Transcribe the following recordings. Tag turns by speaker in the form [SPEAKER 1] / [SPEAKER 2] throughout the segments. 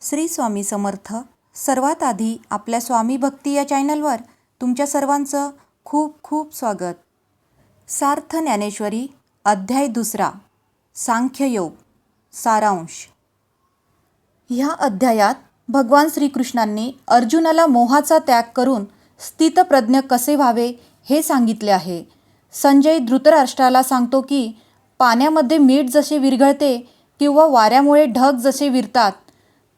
[SPEAKER 1] श्री स्वामी समर्थ. सर्वात आधी आपल्या स्वामी भक्ती या चॅनलवर तुमच्या सर्वांचं खूप खूप स्वागत. सार्थ ज्ञानेश्वरी अध्याय 2 सांख्ययोग सारांश. ह्या अध्यायात भगवान श्रीकृष्णांनी अर्जुनाला मोहाचा त्याग करून स्थितप्रज्ञ कसे व्हावे हे सांगितले आहे. संजय धृतराष्ट्राला सांगतो की पाण्यामध्ये मीठ जसे विरघळते किंवा वाऱ्यामुळे ढग जसे विरतात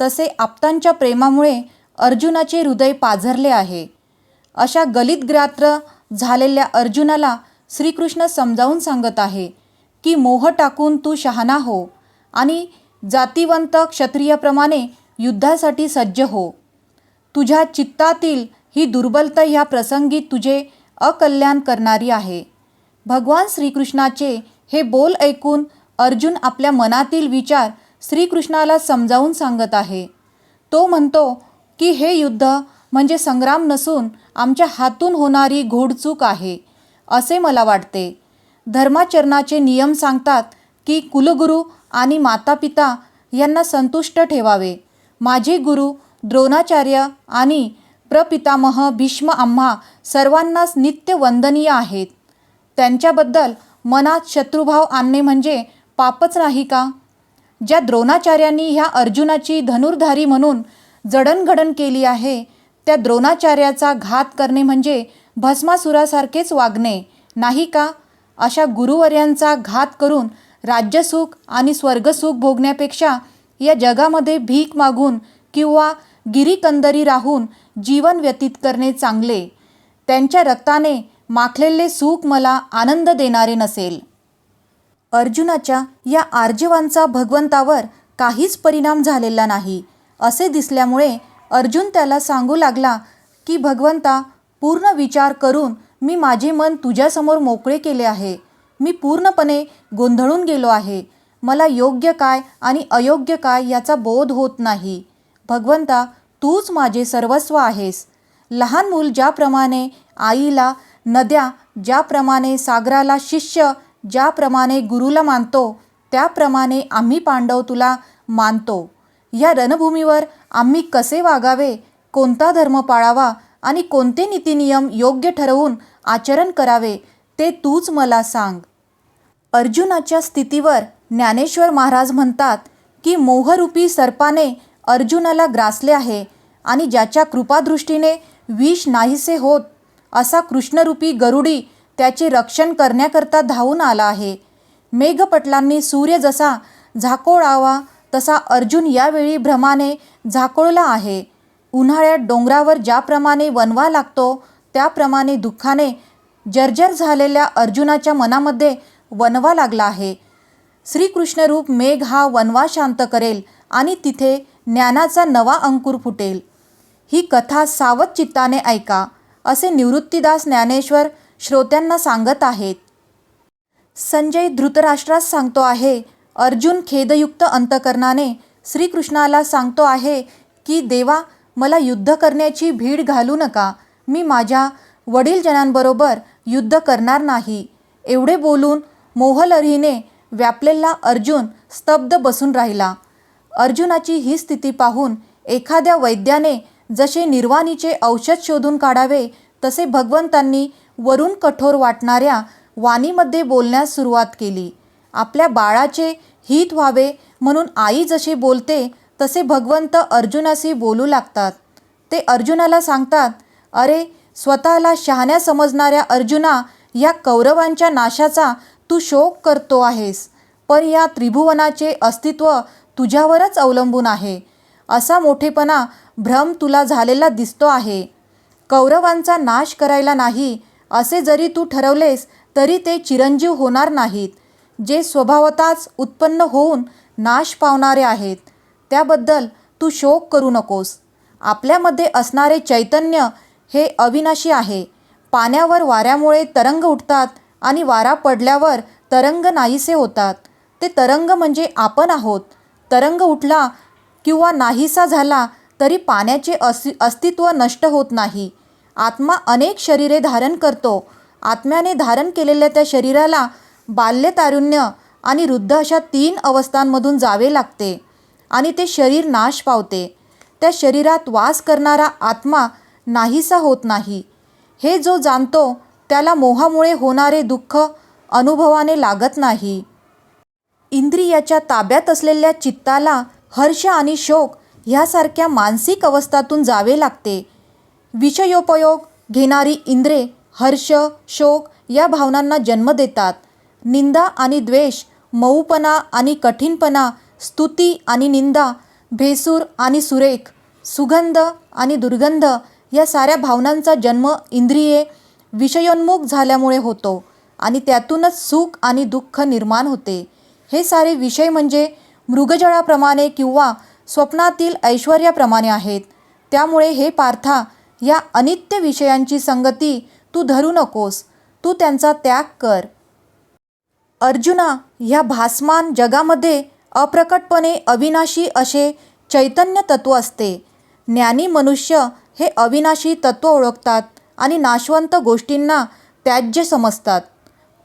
[SPEAKER 1] तसे आप्तांच्या प्रेमामुळे अर्जुनाचे हृदय पाझरले आहे. अशा गलितग्रात्र झालेल्या अर्जुनाला श्रीकृष्ण समजावून सांगत आहे की मोह टाकून तू शहाणा हो आणि जातिवंत क्षत्रियाप्रमाणे युद्धासाठी सज्ज हो. तुझ्या चित्तातील ही दुर्बलता ह्या प्रसंगी तुझे अकल्याण करणारी आहे. भगवान श्रीकृष्णाचे हे बोल ऐकून अर्जुन आपल्या मनातील विचार श्रीकृष्णाला समजावून सांगत आहे. तो म्हणतो की हे युद्ध म्हणजे संग्राम नसून आमच्या हातून होणारी घोडचूक आहे असे मला वाटते. धर्माचरणाचे नियम सांगतात की कुलगुरू आणि मातापिता यांना संतुष्ट ठेवावे. माझे गुरु द्रोणाचार्य आणि प्रपितामह भीष्म आम्हा सर्वांनाच नित्य वंदनीय आहेत. त्यांच्याबद्दल मनात शत्रुभाव आणणे म्हणजे पापच नाही का? ज्या द्रोणाचार्यांनी ह्या अर्जुनाची धनुर्धारी म्हणून जडणघडण केली आहे त्या द्रोणाचार्याचा घात करणे म्हणजे भस्मासुरासारखेच वागणे नाही का? अशा गुरुवर्यांचा घात करून राज्यसुख आणि स्वर्गसुख भोगण्यापेक्षा या जगामध्ये भीक मागून किंवा गिरीकंदरी राहून जीवन व्यतीत करणे चांगले. त्यांच्या रक्ताने माखलेले सुख मला आनंद देणारे नसेल. अर्जुनाच्या या आर्जवांचा भगवंतावर काहीच परिणाम झालेला नाही असे दिसल्यामुळे अर्जुन त्याला सांगू लागला की भगवंता, पूर्ण विचार करून मी माझे मन तुझ्यासमोर मोकळे केले आहे. मी पूर्णपणे गोंधळून गेलो आहे. मला योग्य काय आणि अयोग्य काय याचा बोध होत नाही. भगवंता, तूच माझे सर्वस्व आहेस. लहान मूल ज्याप्रमाणे आईला, नद्या ज्याप्रमाणे सागराला, शिष्य ज्याप्रमाणे गुरुला मानतो त्याप्रमाणे आम्ही पांडव तुला मानतो. या रणभूमीवर आम्ही कसे वागावे, कोणता धर्म पाळावा आणि कोणते नीतिनियम योग्य ठरवून आचरण करावे ते तूच मला सांग. अर्जुनाच्या स्थितीवर ज्ञानेश्वर महाराज म्हणतात की मोहरूपी सर्पाने अर्जुनाला ग्रासले आहे आणि ज्याच्या कृपादृष्टीने विष नाहीसे होत असा कृष्णरूपी गरुडी त्याचे रक्षण करण्याकरता धावून आला आहे. मेघपटलांनी सूर्य जसा झाकोळावा तसा अर्जुन यावेळी भ्रमाने झाकोळला आहे. उन्हाळ्यात डोंगरावर ज्याप्रमाणे वणवा लागतो त्याप्रमाणे दुःखाने जर्जर झालेल्या अर्जुनाच्या मनामध्ये वणवा लागला आहे. श्रीकृष्णरूप मेघ हा वणवा शांत करेल आणि तिथे ज्ञानाचा नवा अंकुर फुटेल. ही कथा सावध चित्ताने ऐका असे निवृत्तीदास ज्ञानेश्वर श्रोत्यांना सांगत आहेत. संजय धृतराष्ट्रास सांगतो आहे. अर्जुन खेदयुक्त अंतकरणाने श्रीकृष्णाला सांगतो आहे की देवा, मला युद्ध करण्याची भीड घालू नका. मी माझ्या वडीलजनांबरोबर युद्ध करणार नाही. एवढे बोलून मोहलहरीने व्यापलेला अर्जुन स्तब्ध बसून राहिला. अर्जुनाची ही स्थिती पाहून एखाद्या वैद्याने जसे निर्वाणीचे औषध शोधून काढावे तसे भगवंतांनी वरून कठोर वाटणाऱ्या वाणीमध्ये बोलण्यास सुरुवात केली. आपल्या बाळाचे हित व्हावे म्हणून आई जशी बोलते तसे भगवंत अर्जुनाशी बोलू लागतात. ते अर्जुनाला सांगतात, अरे स्वतःला शहाण्या समजणाऱ्या अर्जुना, या कौरवांच्या नाशाचा तू शोक करतो आहेस, पण या त्रिभुवनाचे अस्तित्व तुझ्यावरच अवलंबून आहे. असा मोठेपणा भ्रम तुला झालेला दिसतो आहे. कौरवांचा नाश करायला नाही असे जरी तू ठरवलेस तरी ते चिरंजीव होणार नाहीत. जे स्वभावतःच उत्पन्न होऊन नाश पावणारे आहेत त्याबद्दल तू शोक करू नकोस. आपल्यामध्ये असणारे चैतन्य हे अविनाशी आहे. पाण्यावर वाऱ्यामुळे तरंग उठतात आणि वारा पडल्यावर तरंग नाहीसे होतात. ते तरंग म्हणजे आपण आहोत. तरंग उठला किंवा नाहीसा झाला तरी पाण्याचे अस्तित्व नष्ट होत नाही. आत्मा अनेक शरीरे धारण करतो. आत्म्याने धारण केलेल्या त्या शरीराला बाल्य, तारुण्य आणि वृद्ध अशा 3 अवस्थांमधून जावे लागते. आणि ते शरीर नाश पावते. त्या शरीरात वास करणारा आत्मा नाहीसा होत नाही. हे जो जाणतो त्याला मोहामुळे होणारे दुःख अनुभवाने लागत नाही. इंद्रियाच्या ताब्यात असलेल्या चित्ताला हर्ष आणि शोक ह्यासारख्या मानसिक अवस्थातून जावे लागते. विषयोपयोग घेणारी इंद्रे हर्ष, शोक या भावनांना जन्म देतात. निंदा आणि द्वेष, मऊपणा आणि कठीणपणा, स्तुती आणि निंदा, भेसूर आणि सुरेख, सुगंध आणि दुर्गंध या साऱ्या भावनांचा जन्म इंद्रिये विषयोन्मुख झाल्यामुळे होतो आणि त्यातूनच सुख आणि दुःख निर्माण होते. हे सारे विषय म्हणजे मृगजळाप्रमाणे किंवा स्वप्नातील ऐश्वर्याप्रमाणे आहेत. त्यामुळे हे पार्था, या अनित्य विषयांची संगती तू धरू नकोस. तू त्यांचा त्याग कर. अर्जुना, ह्या भासमान जगामध्ये अप्रकटपणे अविनाशी असे चैतन्य तत्व असते. ज्ञानी मनुष्य हे अविनाशी तत्व ओळखतात आणि नाशवंत गोष्टींना त्याज्य समजतात.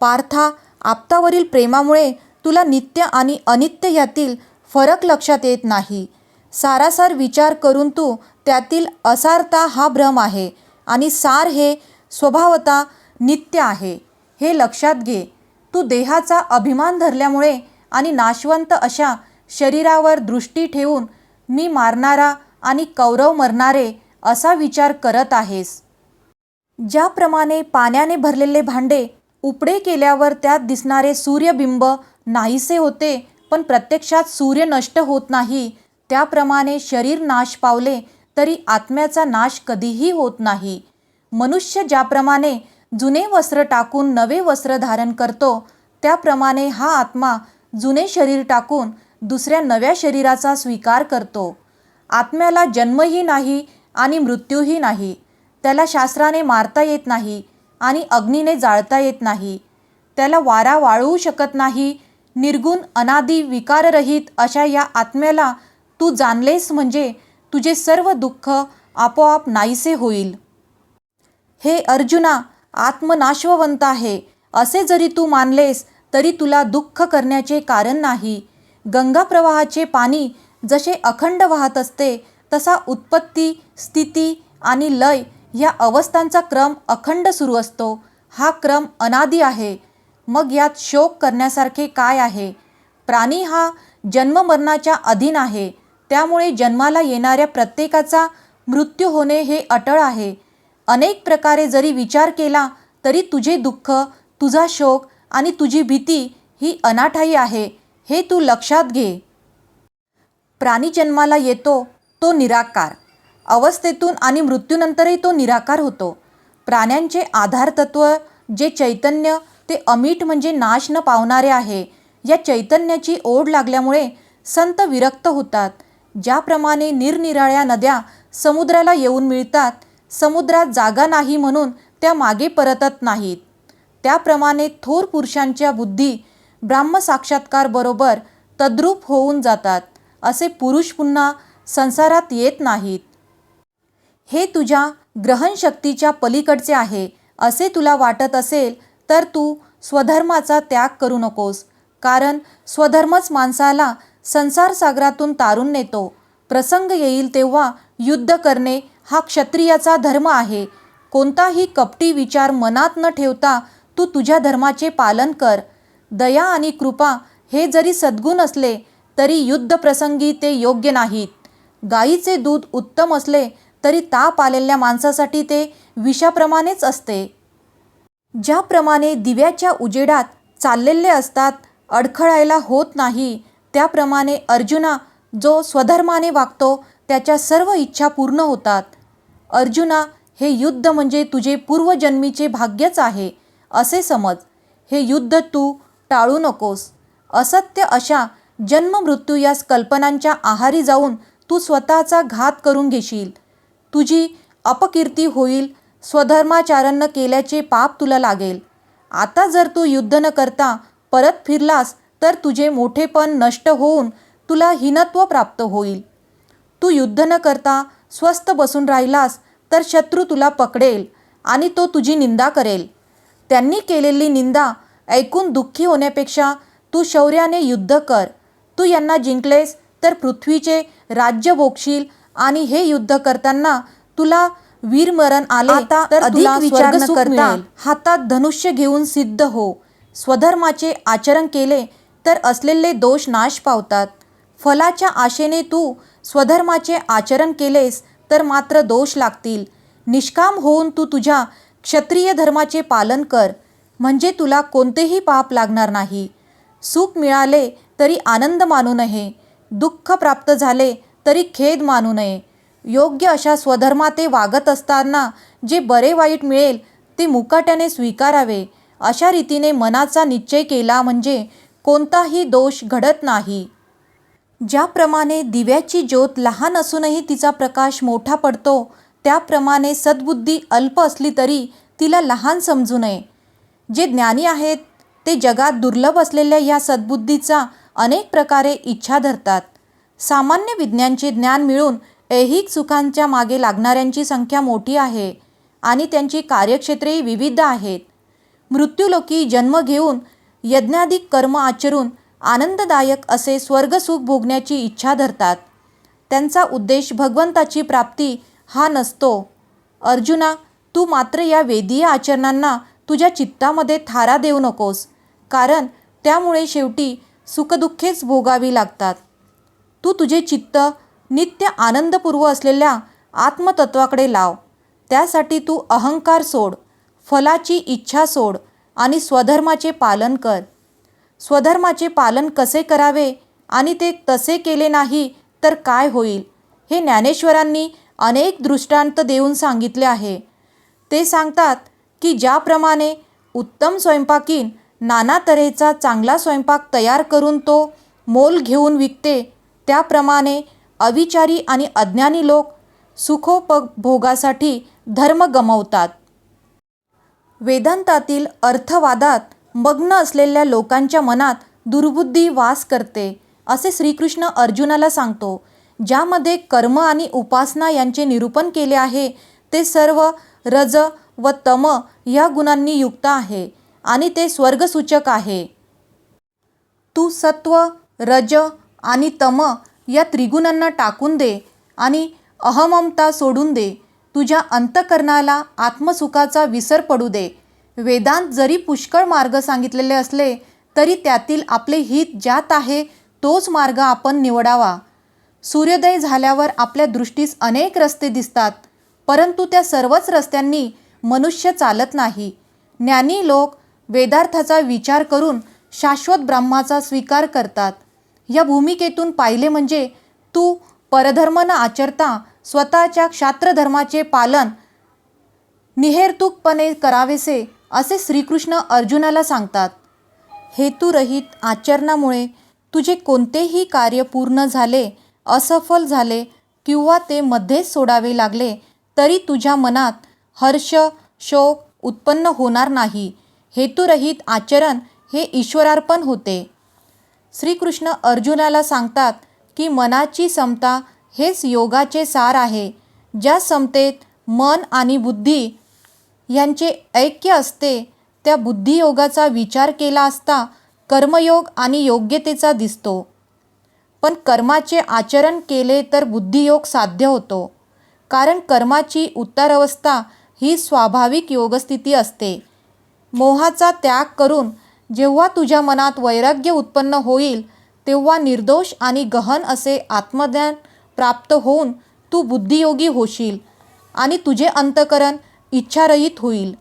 [SPEAKER 1] पार्था, आप्तावरील प्रेमामुळे तुला नित्य आणि अनित्य यातील फरक लक्षात येत नाही. सारासार विचार करून तू त्यातील असारता हा भ्रम आहे आणि सार हे स्वभावतः नित्य आहे हे लक्षात घे. तू देहाचा अभिमान धरल्यामुळे आणि नाशवंत अशा शरीरावर दृष्टी ठेवून मी मारणारा आणि कौरव मरणारे असा विचार करत आहेस. ज्याप्रमाणे पाण्याने भरलेले भांडे उपडे केल्यावर त्यात दिसणारे सूर्यबिंब नाहीसे होते पण प्रत्यक्षात सूर्य नष्ट होत नाही, त्याप्रमाणे शरीर नाश पावले तरी आत्म्याचा नाश कधीही होत नाही. मनुष्य ज्याप्रमाणे जुने वस्त्र टाकून नवे वस्त्र धारण करतो त्याप्रमाणे हा आत्मा जुने शरीर टाकून दुसऱ्या नव्या शरीराचा स्वीकार करतो. आत्म्याला जन्मही नाही आणि मृत्यूही नाही. त्याला शास्त्राने मारता येत नाही आणि अग्नीने जाळता येत नाही. त्याला वारा वाळवू शकत नाही. निर्गुण अनादी विकाररहित अशा या आत्म्याला तू जाणलेस म्हणजे तुझे सर्व दुःख आपोआप नाहीसे होईल. हे अर्जुना, आत्मनाशवंत आहे असे जरी तू मानलेस तरी तुला दुःख करण्याचे कारण नाही. गंगा प्रवाहाचे पाणी जसे अखंड वाहत असते तसा उत्पत्ती, स्थिती आणि लय या अवस्थांचा क्रम अखंड सुरू असतो. हा क्रम अनादी आहे. मग यात शोक करण्यासारखे काय आहे? प्राणी हा जन्ममरणाच्या अधीन आहे. त्यामुळे जन्माला येणाऱ्या प्रत्येकाचा मृत्यू होणे हे अटळ आहे. अनेक प्रकारे जरी विचार केला तरी तुझे दुःख, तुझा शोक आणि तुझी भीती ही अनाठायी आहे हे तू लक्षात घे. प्राणी जन्माला येतो तो निराकार अवस्थेतून आणि मृत्यूनंतरही तो निराकार होतो. प्राण्यांचे आधारतत्व जे चैतन्य ते अमीट म्हणजे नाश न पावणारे आहे. या चैतन्याची ओढ लागल्यामुळे संत विरक्त होतात. ज्याप्रमाणे निरनिराळ्या नद्या समुद्राला येऊन मिळतात, समुद्रात जागा नाही म्हणून त्या मागे परतत नाहीत, त्याप्रमाणे थोर पुरुषांच्या बुद्धी ब्रह्मसाक्षात्कार बरोबर तद्रूप होऊन जातात. असे पुरुष पुन्हा संसारात येत नाहीत. हे तुझ्या ग्रहणशक्तीच्या पलीकडचे आहे असे तुला वाटत असेल तर तू स्वधर्माचा त्याग करू नकोस. कारण स्वधर्मच माणसाला संसारसागरातून तारून नेतो. प्रसंग येईल तेव्हा युद्ध करणे हा क्षत्रियाचा धर्म आहे. कोणताही कपटी विचार मनात न ठेवता तू तुझ्या धर्माचे पालन कर. दया आणि कृपा हे जरी सद्गुण असले तरी युद्धप्रसंगी ते योग्य नाहीत. गाईचे दूध उत्तम असले तरी ताप आलेल्या माणसासाठी ते विषाप्रमाणेच असते. ज्याप्रमाणे दिव्याच्या उजेडात चाललेले असतात, अडखळायला होत नाही, त्याप्रमाणे अर्जुना, जो स्वधर्माने वागतो त्याच्या सर्व इच्छा पूर्ण होतात. अर्जुना, हे युद्ध म्हणजे तुझे पूर्वजन्मीचे भाग्यच आहे असे समज. हे युद्ध तू टाळू नकोस. असत्य अशा जन्ममृत्यू या कल्पनांच्या आहारी जाऊन तू स्वतःचा घात करून घेशील. तुझी अपकीर्ती होईल. स्वधर्माचरण न केल्याचे पाप तुला लागेल. आता जर तू युद्ध न करता परत फिरलास तर तुझे मोठेपण नष्ट होऊन तुला हीनत्व प्राप्त होईल. तू युद्ध न करता स्वस्थ बसून राहिलास तर शत्रू तुला पकडेल आणि तो तुझी निंदा करेल. त्यांनी केलेली निंदा ऐकून दुःखी होण्यापेक्षा तू शौर्याने युद्ध कर. तू यांना जिंकलेस तर पृथ्वीचे राज्य भोगशील आणि हे युद्ध करताना तुला वीरमरण आले
[SPEAKER 2] आता
[SPEAKER 1] तर
[SPEAKER 2] अधिक
[SPEAKER 1] तुला
[SPEAKER 2] विचार न
[SPEAKER 1] स्वर्गसुख
[SPEAKER 2] करता
[SPEAKER 1] मिळेल. हातात धनुष्य घेऊन सिद्ध हो. स्वधर्माचे आचरण केले तर असलेले दोष नाश पावतात. फलाच्या आशेने तू स्वधर्माचे आचरण केलेस तर मात्र दोष लागतील. निष्काम होऊन तू तुझ्या क्षत्रिय धर्माचे पालन कर, म्हणजे तुला कोणतेही पाप लागणार नाही. सुख मिळाले तरी आनंद मानू नये, दुःख प्राप्त झाले तरी खेद मानू नये. योग्य अशा स्वधर्माते वागत असताना जे बरे वाईट मिळेल ते मुकाट्याने स्वीकारावे. अशा रीतीने मनाचा निश्चय केला म्हणजे कोणताही दोष घडत नाही. ज्याप्रमाणे दिव्याची ज्योत लहान असूनही तिचा प्रकाश मोठा पडतो, त्याप्रमाणे सद्बुद्धी अल्प असली तरी तिला लहान समजू नये. जे ज्ञानी आहेत ते जगात दुर्लभ असलेल्या ह्या सद्बुद्धीचा अनेक प्रकारे इच्छा धरतात. सामान्य विज्ञानचे ज्ञान मिळून ऐहिक सुखांच्या मागे लागणाऱ्यांची संख्या मोठी आहे आणि त्यांची कार्यक्षेत्रेही विविध आहेत. मृत्यूलोकी जन्म घेऊन यज्ञाधिक कर्म आचरून आनंददायक असे स्वर्गसुख भोगण्याची इच्छा धरतात. त्यांचा उद्देश भगवंताची प्राप्ती हा नसतो. अर्जुना, तू मात्र या वेदीय आचरणांना तुझ्या चित्तामध्ये थारा देऊ नकोस, कारण त्यामुळे शेवटी सुखदुःखेच भोगावी लागतात. तू तुझे चित्त नित्य आनंदपूर्व असलेल्या आत्मतत्वाकडे लाव. त्यासाठी तू अहंकार सोड, फलाची इच्छा सोड आणि स्वधर्माचे पालन कर. स्वधर्माचे पालन कसे करावे आणि ते तसे केले नाही तर काय होईल, हे ज्ञानेश्वरांनी अनेक दृष्टांत देऊन सांगितले आहे. ते सांगतात की ज्याप्रमाणे उत्तम स्वयंपाकीन नाना तऱ्हेचा चांगला स्वयंपाक तयार करून तो मोल घेऊन विकते, त्याप्रमाणे अविचारी आणि अज्ञानी लोक सुखोपभोगासाठी धर्म गमावतात. वेदांतातील अर्थवादात मग्न असलेल्या लोकांच्या मनात दुर्बुद्धी वास करते, असे श्रीकृष्ण अर्जुनाला सांगतो. ज्यामध्ये कर्म आणि उपासना यांचे निरूपण केले आहे ते सर्व रज व तम या गुणांनी युक्त आहे आणि ते स्वर्गसूचक आहे. तू सत्व, रज आणि तम या त्रिगुणांना टाकून दे आणि अहममता सोडून दे. तुझ्या अंतःकरणाला आत्मसुखाचा विसर पडू दे. वेदांत जरी पुष्कळ मार्ग सांगितलेले असले तरी त्यातील आपले हित ज्यात आहे तोच मार्ग आपण निवडावा. सूर्योदय झाल्यावर आपल्या दृष्टीस अनेक रस्ते दिसतात, परंतु त्या सर्वच रस्त्यांनी मनुष्य चालत नाही. ज्ञानी लोक वेदार्थाचा विचार करून शाश्वत ब्रह्माचा स्वीकार करतात. या भूमिकेतून पाहिले म्हणजे तू परधर्म न आचरता स्वतःच्या क्षात्रधर्माचे पालन निहेतुकपणे करावेसे, असे श्रीकृष्ण अर्जुनाला सांगतात. हेतुरहित आचरणामुळे तुझे कोणतेही कार्य पूर्ण झाले, असफल झाले किंवा ते मध्येच सोडावे लागले तरी तुझ्या मनात हर्ष, शोक उत्पन्न होणार नाही. हेतुरहित आचरण हे ईश्वरार्पण होते. श्रीकृष्ण अर्जुनाला सांगतात की मनाची समता हेच योगाचे सार आहे. ज्या समतेत मन आणि बुद्धी यांचे ऐक्य असते त्या बुद्धियोगाचा विचार केला असता कर्मयोग आणि योग्यतेचा दिसतो. पण कर्माचे आचरण केले तर बुद्धियोग साध्य होतो, कारण कर्माची उत्तरावस्था ही स्वाभाविक योगस्थिती असते. मोहाचा त्याग करून जेव्हा तुझ्या मनात वैराग्य उत्पन्न होईल तेव्हा निर्दोष आणि गहन असे आत्मज्ञान प्राप्त होऊन तू बुद्धियोगी होशील आणि तुझे अंतःकरण इच्छारहित होईल.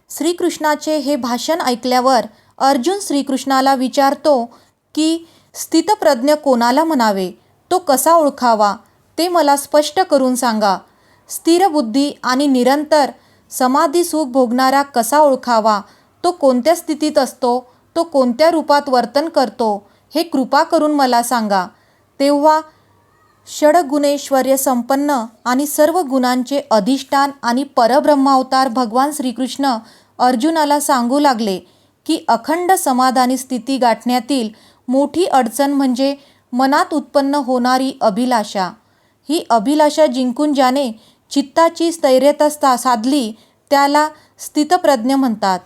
[SPEAKER 1] श्रीकृष्णाचे हे भाषण ऐकल्यावर अर्जुन श्रीकृष्णाला विचारतो की स्थितप्रज्ञ कोणाला म्हणावे, तो कसा ओळखावा ते मला स्पष्ट करून सांगा. स्थिर बुद्धी आणि निरंतर समाधी सुख भोगणारा कसा ओळखावा, तो कोणत्या स्थितीत असतो, तो कोणत्या रूपात वर्तन करतो, हे कृपा करून मला सांगा. तेव्हा षडगुणेश्वर्य संपन्न आणि सर्व गुणांचे अधिष्ठान आणि परब्रह्मावतार भगवान श्रीकृष्ण अर्जुनाला सांगू लागले की अखंड समाधानी स्थिती गाठण्यातील मोठी अडचण म्हणजे मनात उत्पन्न होणारी अभिलाषा. ही अभिलाषा जिंकून ज्याने चित्ताची स्थैर्यता साधली त्याला स्थितप्रज्ञ म्हणतात.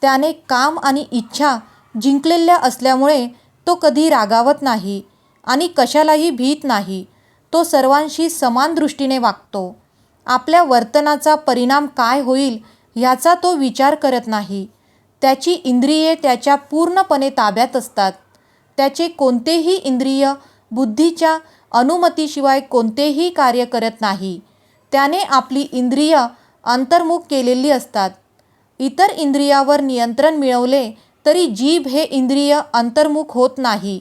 [SPEAKER 1] त्याने काम आणि इच्छा जिंकलेल्या असल्यामुळे तो कधी रागावत नाही आणि कशालाही भीत नाही. तो सर्वांशी समान दृष्टीने वागतो. आपल्या वर्तनाचा परिणाम काय होईल ह्याचा तो विचार करत नाही. त्याची इंद्रिये त्याच्या पूर्णपणे ताब्यात असतात. त्याचे कोणतेही इंद्रिय बुद्धीच्या अनुमतीशिवाय कोणतेही कार्य करत नाही. त्याने आपली इंद्रिय अंतर्मुख केलेली असतात. इतर इंद्रियावर नियंत्रण मिळवले तरी जीभ हे इंद्रिय अंतर्मुख होत नाही.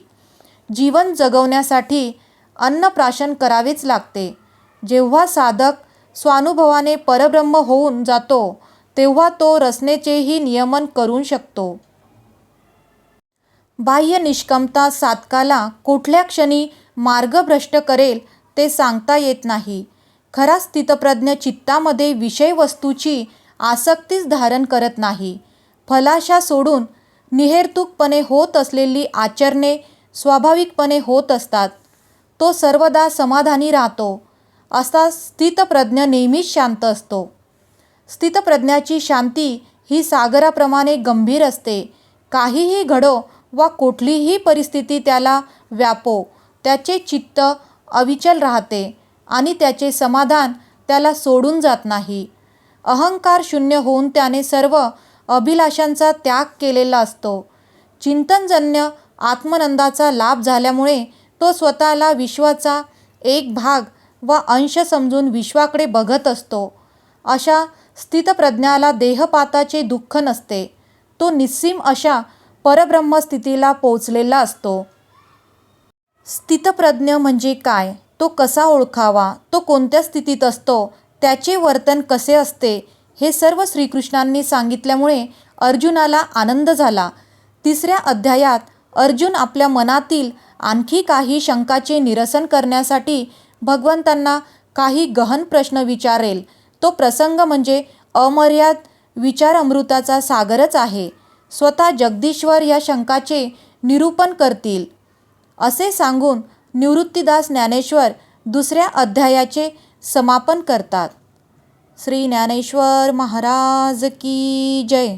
[SPEAKER 1] जीवन जगवण्यासाठी अन्नप्राशन करावेच लागते. जेव्हा साधक स्वानुभवाने परब्रह्म होऊन जातो तेव्हा तो रचनेचेही नियमन करू शकतो. बाह्य निष्कामता साधकाला कुठल्या क्षणी मार्गभ्रष्ट करेल ते सांगता येत नाही. खरा स्थितप्रज्ञ चित्तामध्ये विषय वस्तूची आसक्तीच धारण करत नाही. फलाशा सोडून निहेतुकपणे होत असलेली आचरणे स्वाभाविकपणे होत असतात. तो सर्वदा समाधानी राहतो. असा स्थितप्रज्ञ नेहमीच शांत असतो. स्थितप्रज्ञाची शांती ही सागराप्रमाणे गंभीर असते. काहीही घडो वा कुठलीही परिस्थिती त्याला व्यापो, त्याचे चित्त अविचल राहते आणि त्याचे समाधान त्याला सोडून जात नाही. अहंकार शून्य होऊन त्याने सर्व अभिलाषांचा त्याग केलेला असतो. चिंतनजन्य आत्मनंदाचा लाभ झाल्यामुळे तो स्वतःला विश्वाचा एक भाग वा अंश समजून विश्वाकडे बघत असतो. अशा स्थितप्रज्ञाला देहपाताचे दुःख नसते. तो निस्सीम अशा परब्रह्मस्थितीला पोचलेला असतो. स्थितप्रज्ञ म्हणजे काय, तो कसा ओळखावा, तो कोणत्या स्थितीत असतो, त्याचे वर्तन कसे असते, हे सर्व श्रीकृष्णांनी सांगितल्यामुळे अर्जुनाला आनंद झाला. 3ऱ्या अध्यायात अर्जुन आपल्या मनातील आणखी काही शंकाचे निरसन करण्यासाठी भगवंतांना काही गहन प्रश्न विचारेल. तो प्रसंग म्हणजे अमर्याद विचारामृताचा सागरच आहे. स्वतः जगदीश्वर या शंकाचे निरूपण करतील असे सांगून निवृत्तीदास ज्ञानेश्वर 2ऱ्या अध्यायाचे समापन करतात. श्री ज्ञानेश्वर महाराज की जय.